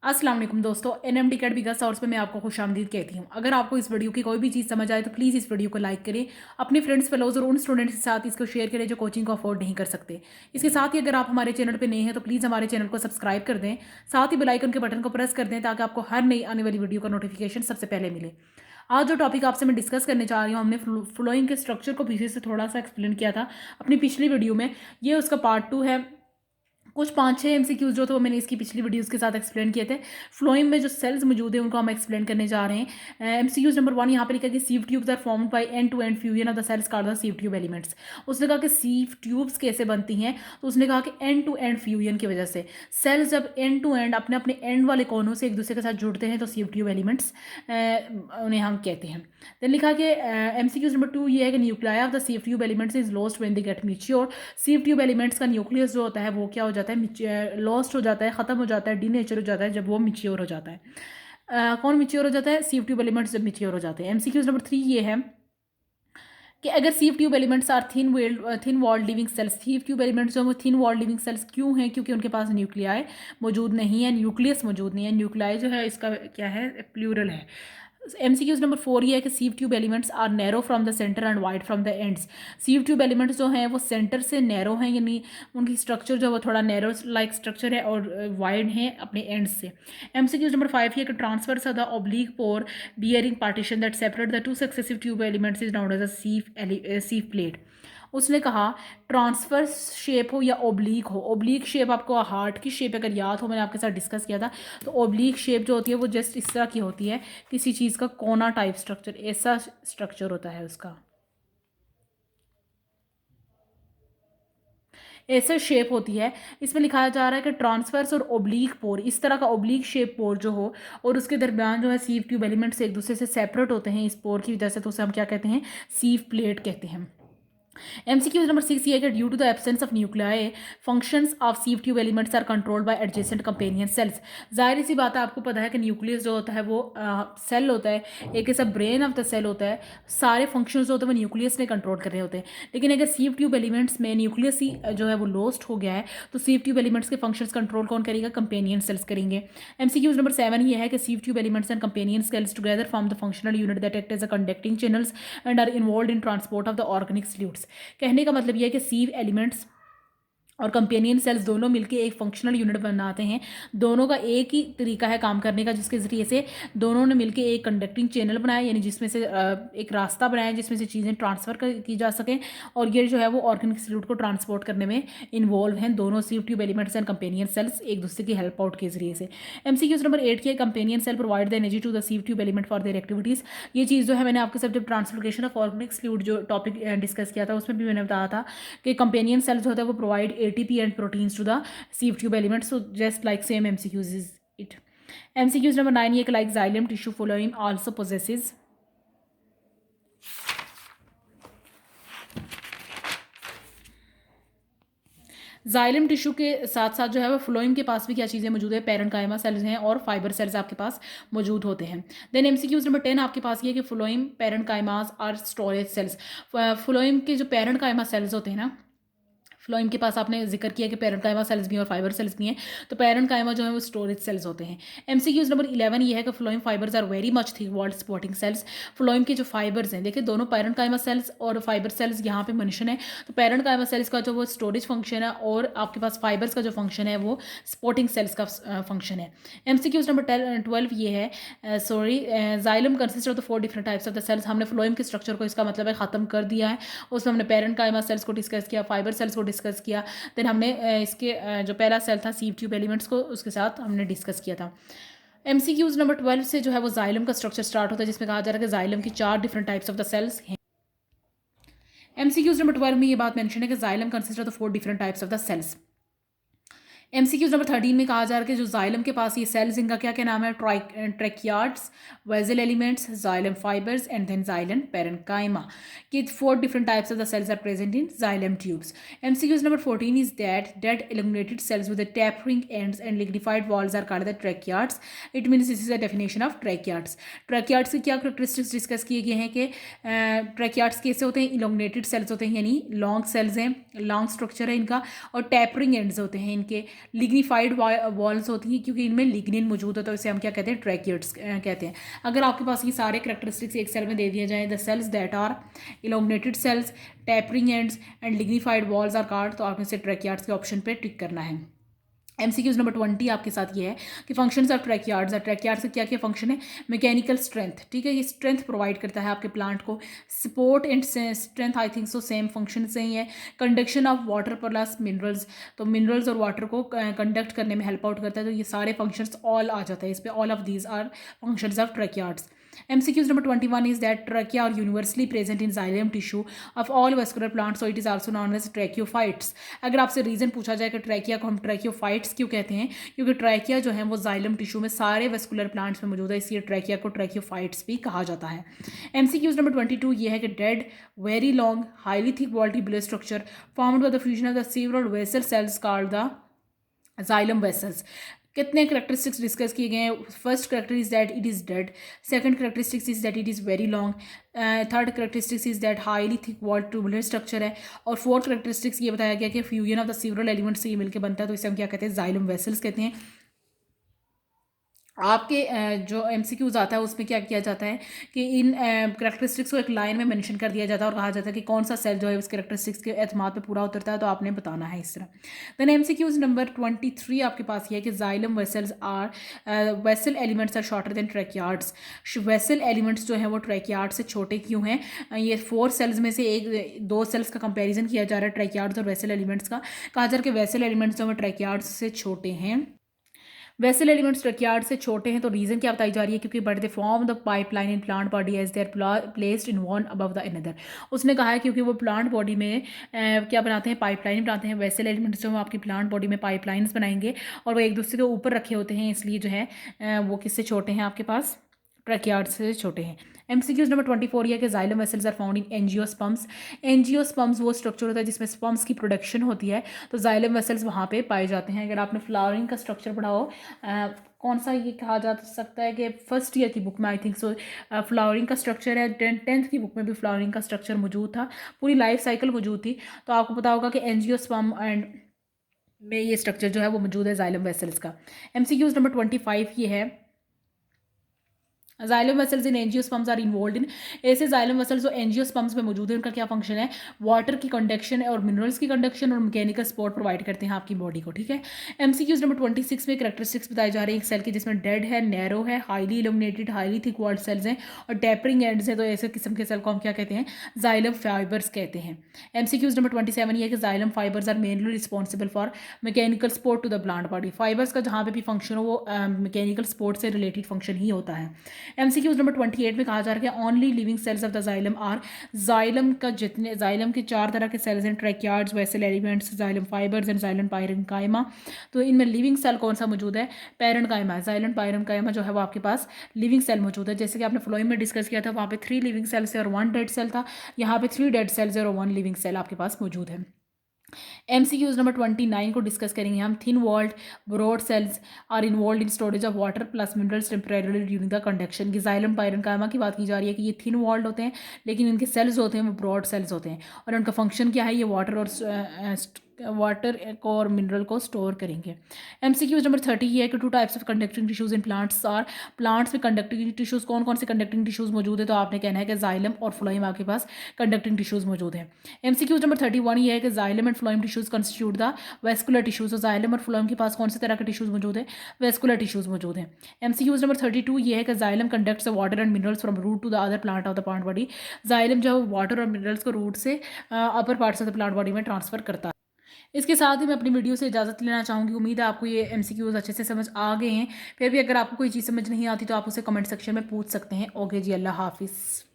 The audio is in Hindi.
अस्सलाम वालेकुम दोस्तों, एनएमडी अकेडमी का सोर्स पे मैं आपको खुशामदीद कहती हूँ। अगर आपको इस वीडियो की कोई भी चीज़ समझ आए तो प्लीज़ इस वीडियो को लाइक करें, अपने फ्रेंड्स फेलोज और उन स्टूडेंट्स के साथ इसको शेयर करें जो कोचिंग को अफोर्ड नहीं कर सकते। इसके साथ ही अगर आप हमारे चैनल पे नए हैं तो प्लीज़ हमारे चैनल को सब्सक्राइब कर दें, साथ ही बेल आइकन के बटन को प्रेस कर दें ताकि आपको हर नई आने वाली वीडियो का नोटिफिकेशन सबसे पहले मिले। आज जो टॉपिक आपसे मैं डिस्कस करने चाह रही हूँ, हमने फ्लोइंग के स्ट्रक्चर को पीछे से थोड़ा सा एक्सप्लेन किया था अपनी पिछली वीडियो में। ये उसका पार्ट 2 है। कुछ 5-6 एमसीक्यूज जो थे वो मैंने इसकी पिछली वीडियोस के साथ एक्सप्लेन किए थे। फ्लोएम में जो सेल्स मौजूद है उनको हम एक्सप्लेन करने जा रहे हैं। एमसीक्यूज नंबर 1 यहाँ पर लिखा कि sieve tubes are formed by end to end fusion of the cells called the sieve tube elements. उसने कहा कि सीव ट्यूब्स कैसे बनती हैं, तो उसने कहा कि एंड टू एंड फ्यूजन की वजह से सेल्स जब एंड टू एंड अपने अपने एंड वाले कोनों से एक दूसरे के साथ जुड़ते हैं तो सीव ट्यूब एलिमेंट्स उन्हें हम कहते हैं। देन लिखा कि एमसीक्यूज नंबर 2 ये है कि nuclei of the sieve tube elements is lost when they get mature. सीव tube elements का न्यूक्लियस जो होता है वो क्या हो जाता है, लॉस्ट हो जाता है, ख़त्म हो जाता है, डीनेचर हो जाता है जब वो मिच्योर हो जाता है। कौन मिच्योर हो जाता है? सीव ट्यूब एलिमेंट्स जब मिच्योर हो जाते हैं। एमसीक्यूज नंबर 3 ये है कि अगर sieve tube elements are thin walled living cells, sieve tube elements जो वो थिन वॉल्ड लिविंग सेल्स क्यों हैं? क्योंकि उनके पास न्यूक्लियाई मौजूद नहीं है, न्यूक्लियस मौजूद नहीं है। न्यूक्लियाई जो है इसका क्या है, प्लूरल है। एमसीक्यूज नंबर 4 ये है कि sieve tube elements are narrow from the centre and wide from the ends. Sieve tube elements जो हैं वो सेंटर से नैरो हैं, यानी उनकी स्ट्रक्चर जो है वो थोड़ा नैरो लाइक स्ट्रक्चर है और वाइड है अपने एंड्स से। एमसीक्यूज नंबर 5 ये कि transfers of the oblique pore bearing partition that separate the two successive tube elements is known as a sieve plate. उसने कहा ट्रांसफर शेप हो या ओब्लीक हो, ओब्लीक शेप आपको हार्ट की शेप अगर याद हो, मैंने आपके साथ डिस्कस किया था, तो ओब्लीक शेप जो होती है वो जस्ट इस तरह की होती है, किसी चीज़ का कोना टाइप स्ट्रक्चर, ऐसा स्ट्रक्चर होता है उसका, ऐसे शेप होती है। इसमें लिखाया जा रहा है कि ट्रांसफर्स और ओब्लीक पोर, इस तरह का ओब्लीक शेप पोर जो हो और उसके दरमियान जो है सीव ट्यूब एलिमेंट्स एक दूसरे से सेपरेट होते हैं इस पोर की वजह से, तो उसे हम क्या कहते हैं? सीव प्लेट कहते हैं। एमसीक्यूज नंबर 6 ये है कि due to the absence of nuclei functions of sieve tube elements are controlled by adjacent companion cells. जाहिर सी बात है, आपको पता है कि न्यूक्लियस जो होता है वो सेल होता है, एक ऐसा ब्रेन ऑफ द सेल होता है, सारे फंक्शंस जो होते हैं वो न्यूक्लियस ने कंट्रोल कर रहे होते हैं। लेकिन अगर सीव ट्यूब एलिमेंट्स में न्यूक्लियस ही जो है वो लॉस्ट हो गया है तो सीव ट्यूब एलिमेंट्स के फंक्शंस कंट्रोल कौन करेगा? कंपेनियन सेल्स करेंगे। एमसीक्यूज नंबर 7 ये है कि sieve tube elements and companion cells together form the functional unit that act as a conducting channels and are involve in transport of the organic solutes. कहने का मतलब यह है कि सीव एलिमेंट्स और कंपेनियन सेल्स दोनों मिलकर एक फंक्शनल यूनिट बनाते हैं। दोनों का एक ही तरीका है काम करने का, जिसके ज़रिए से दोनों ने मिलकर एक कंडक्टिंग चैनल बनाया, यानी जिसमें से एक रास्ता बनाया जिसमें से चीज़ें ट्रांसफ़र की जा सकें, और ये जो है वो ऑर्गेनिक सल्यूट को ट्रांसपोर्ट करने में इन्वॉल्व हैं। दोनों सीव tube elements and companion sales एक दूसरे की हेल्प आउट के जरिए से। एमसीक्यूज नंबर 8 की companion cell provide the energy to the sieve tube element for their activities. ये चीज़ जो है मैंने आपके साथ जब ट्रांसलोकेशन ऑफ ऑर्गेनिक सल्यूट जो टॉपिक डिस्कस किया था उसमें भी मैंने बताया था कि कंपेनियन सेल्स जो होता है वो provide ATP and proteins to the sieve tube elements. So just like same MCQs is it. MCQs number 9 ये like xylem tissue phloem also possesses xylem tissue के साथ साथ जो है वो फ्लोइम के पास भी क्या चीज़ें मौजूद है? पैरेंकाइमा सेल्स हैं और फाइबर सेल्स आपके पास मौजूद होते हैं। देन एमसीक्यूज नंबर 10 आपके पास ये कि फ्लोइम पैरेंकाइमास और स्टोरेज सेल्स। फ्लोइम के जो पैरेंकाइमा सेल्स होते हैं ना, फ्लोइम के पास आपने जिक्र किया कि पैरेंकाइमा सेल्स भी हैं और फाइबर सेल्स भी हैं, तो पैरेंकाइमा जो है वो स्टोरेज सेल्स होते हैं। एमसीक्यूज नंबर 11 ये है कि phloem fibres are very much thick walled supporting cells. Phloem के जो फाइबर्स हैं, देखिए दोनों पैरेंकाइमा सेल्स और फाइबर सेल्स यहाँ पे मेंशन है, तो पैरेंकाइमा सेल्स का जो वो स्टोरेज फंक्शन है और आपके पास फाइबर्स का जो फंक्शन है वो सपोर्टिंग सेल्स का फंक्शन है। एमसीक्यूज नंबर 12 ये है, xylem consist of the 4 different types of the cells. हमने फ्लोइम के स्ट्रक्चर को इसका मतलब है ख़त्म कर दिया है। उसमें हमने पैरेंकाइमा सेल्स को डिस्कस किया, फाइबर सेल्स को डिस्कस किया, देन हमने इसके जो पहला सेल था सीव ट्यूब एलिमेंट्स को उसके साथ हमने डिस्कस किया था। एमसीक्यूज नंबर 12 से जो है वो जाइलम का स्ट्रक्चर स्टार्ट होता है, जिसमें कहा जा रहा है कि जाइलम की 4 different types of the cells हैं। एमसीक्यूज नंबर 12 में ये बात मेंशन है कि xylem consist of the 4 different types of the cells. MCQs number 13 में कहा जा रहा है कि जो जाइलम के पास ये सेल्स, इनका क्या क्या नाम है? Tracheids, vessel elements, xylem fibres and then xylem parenchyma. कि 4 different types of the cells are present in xylem tubes. MCQs number 14 is that dead elongated cells with the tapering ends and lignified walls are called the tracheids. It means this is a definition of tracheids. Tracheids की क्या characteristics डिस्कस किए गए हैं कि tracheids कैसे होते हैं? elongated cells होते हैं, यानी लॉन्ग सेल्स हैं, लॉन्ग स्ट्रक्चर है इनका, और टैपरिंग एंड्स होते हैं इनके, लिग्निफाइड वॉल्स होती हैं क्योंकि इनमें लिग्निन मौजूद होता है, तो इसे हम क्या कहते हैं, ट्रैकियोट्स कहते हैं। अगर आपके पास ये सारे करैक्टरिस्टिक्स एक सेल में दे दिए जाएँ, the cells that are elongated cells, tapering ends and lignified walls are called, तो आपने से ट्रैकियार्ड्स के ऑप्शन पर टिक करना है। MCQs नंबर 20 आपके साथ ये है कि फंक्शंस ऑफ ट्रैकियार्ड्स। ट्रैकियार्ड्स का क्या क्या फंक्शन है, मैकेनिकल स्ट्रेंथ, ठीक है, ये स्ट्रेंथ प्रोवाइड करता है आपके प्लांट को, support and strength I think so same function से ही है, conduction of water plus minerals, तो मिनरल्स और वाटर को कंडक्ट करने में हेल्प आउट करता है, तो ये सारे फंक्शंस ऑल आ जाता है इस पर, all of these are functions of tracheids. MCQs number 21 is that trachea are universally present in xylem tissue of all vascular plants, so it is also known as tracheophytes। अगर आपसे रीज़न पूछा जाए कि ट्रैकिया को हम ट्रैकियोफाइट्स क्यों कहते हैं, क्योंकि ट्रैकिया जो है वो जाइलम टिश्यू में सारे वेस्कुलर प्लांट्स में मौजूद है, इसलिए ट्रैकिया को ट्रैकियोफाइट्स भी कहा जाता है। MCQs नंबर 22 ये है कि dead very long highly thick wall tubular structure formed by the fusion of the several vessel sales called the xylem vessels. कितने करेक्टरिस्टिक्स डिस्कस किए गए हैं, first character is that it is dead, second characteristics is that it is very long, third characteristics is that highly thick wall tubular structure है, और फोर्थ करेक्टरिस्टिक्स ये बताया गया कि fusion of the several elements से ये मिलकर बनता है, तो इसे हम क्या कहते हैं, जाइलम वेसल्स कहते हैं। आपके जो MCQs आता है उसमें क्या किया जाता है कि इन करेक्टरिस्टिक्स को एक लाइन में मेंशन कर दिया जाता है और कहा जाता है कि कौन सा सेल जो है उस करेक्टरिस्टिक्स के एतमाद पे पूरा उतरता है, तो आपने बताना है इस तरह। देन MCQs नंबर 23 आपके पास ये है कि xylem vessels are vessel elements are shorter than tracheids. Vessel elements जो हैं वो ट्रैकियार्ड से छोटे क्यों हैं, ये 4 सेल्स में से 2 सेल्स का कंपेरिजन किया जा रहा है ट्रैकियार्ड्स और वेसल एलिमेंट्स का, कहा जा रहा है कि वेसल एलिमेंट्स जो है ट्रैकियार्ड्स से छोटे हैं। वेसल एलिमेंट्स ट्रैकियार्ड से छोटे हैं, तो रीज़न क्या बताई जा रही है, क्योंकि but they form the pipeline in plant body as they are placed in one above the another. उसने कहा है क्योंकि वो प्लांट बॉडी में क्या बनाते हैं, पाइपलाइन बनाते हैं। वेसल एलिमेंट्स जो आपकी प्लांट बॉडी में पाइपलाइंस बनाएंगे और वो एक दूसरे के ऊपर रखे होते हैं, इसलिए जो है वो किससे छोटे हैं, आपके पास ट्रैकियार्ड से छोटे हैं। MCQs नंबर 24 ये है कि xylem vessels are found in angiosperms. Angiosperms वो स्ट्रक्चर होता है जिसमें स्पर्म्स की प्रोडक्शन होती है, तो जाइलम वेसल्स वहाँ पे पाए जाते हैं। अगर आपने फ्लावरिंग का स्ट्रक्चर पढ़ा हो, कौन सा ये कहा जा सकता है कि फर्स्ट ईयर की बुक में आई थिंक सो फ्लावरिंग का स्ट्रक्चर है, 10th की बुक में भी फ्लावरिंग का स्ट्रक्चर मौजूद था, पूरी लाइफ साइकिल मौजूद थी, तो आपको पता होगा कि एंजियोस्पर्म एंड में ये स्ट्रक्चर जो है वो मौजूद है जाइलम वेसल्स का। MCQs नंबर 25 ये है, xylem vessels in angiosperms are involve in. ऐसे जाइलम वेसल्स जो एंजियोस्पर्म्स में मौजूद है उनका क्या फंक्शन है, वाटर की कंडक्शन और मिनरल्स की कंडक्शन और मैकेनिकल सपोर्ट प्रोवाइड करते हैं आपकी बॉडी को, ठीक है। MCQs नंबर 26 में करेक्टरिस्टिक्स बताए जा रहे हैं एक सेल की, जिसमें डेड है, नैरो है, highly illuminated highly thick walled cells हैं और टैपरिंग एंड्स हैं, तो ऐसे किस्म के सेल को हम क्या कहते हैं, जाइलम फाइबर्स कहते हैं। MCQs नंबर 27 ये है कि xylem fibres are mainly responsible for mechanical support to the plant body. Fibres का जहाँ पे भी फंक्शन हो वो मैकेनिकल सपोर्ट से रिलेटेड फंक्शन ही होता है। MCQs नंबर 28 में कहा जा रहा है कि only living cells of the xylem are, xylem का जितने जाइलम के 4 तरह के सेल्स हैं, tracheids, vessel elements, xylem fibres and xylem parenchyma. तो इनमें लिविंग सेल कौन सा मौजूद है, पैरेन्काइमा। जाइलम पायरेन्काइमा जो है वो आपके पास लिविंग सेल मौजूद है। जैसे कि आपने फ्लोइम में डिस्कस किया था, वहाँ पे 3 लिविंग सेल्स है और 1 डेड सेल था, यहाँ पे 3 डेड सेल्स है और 1 लिविंग सेल आपके पास मौजूद है। MCQs नंबर 29 को डिस्कस करेंगे हम। Thin walled broad cells are involve in storage of water plus minerals temporarily during the conduction. की जाइलम पायरेन्काइमा की बात की जा रही है कि ये थिन वॉल्ड होते हैं, लेकिन इनके सेल्स होते हैं वो ब्रॉड सेल्स होते हैं, और उनका फंक्शन क्या है, ये वाटर को और मिनरल को स्टोर करेंगे। MCQs नंबर 30 ये है कि 2 types of conducting tissues in plants are. Plants में कंडक्टिंग टिश्यूज कौन कौन से कंडक्टिंग टिश्यूज मौजूद है, तो आपने कहना है कि जाइलम और फ्लोइम आपके पास कंडक्टिंग टिश्यूज मौजूद है। MCQs नंबर 31 ये है कि xylem and phloem tissues constitute the vascular tissues. तो जाइलम और फ्लोइम के पास कौन से तरह के टिश्यूज मौजूद है, वेस्कुलर टिश्यूज मौजूद है। MCQs नंबर 32 ये है कि xylem conducts the water and minerals from root to the other plant of the plant body. Xylem जो वाटर और मिनरल्स को रूट से upper parts of the plant body में ट्रांसफर करता है। इसके साथ ही मैं अपनी वीडियो से इजाज़त लेना चाहूँगी। उम्मीद है आपको ये MCQs अच्छे से समझ आ गए हैं। फिर भी अगर आपको कोई चीज़ समझ नहीं आती तो आप उसे कमेंट सेक्शन में पूछ सकते हैं। ओके जी, अल्लाह हाफिज़।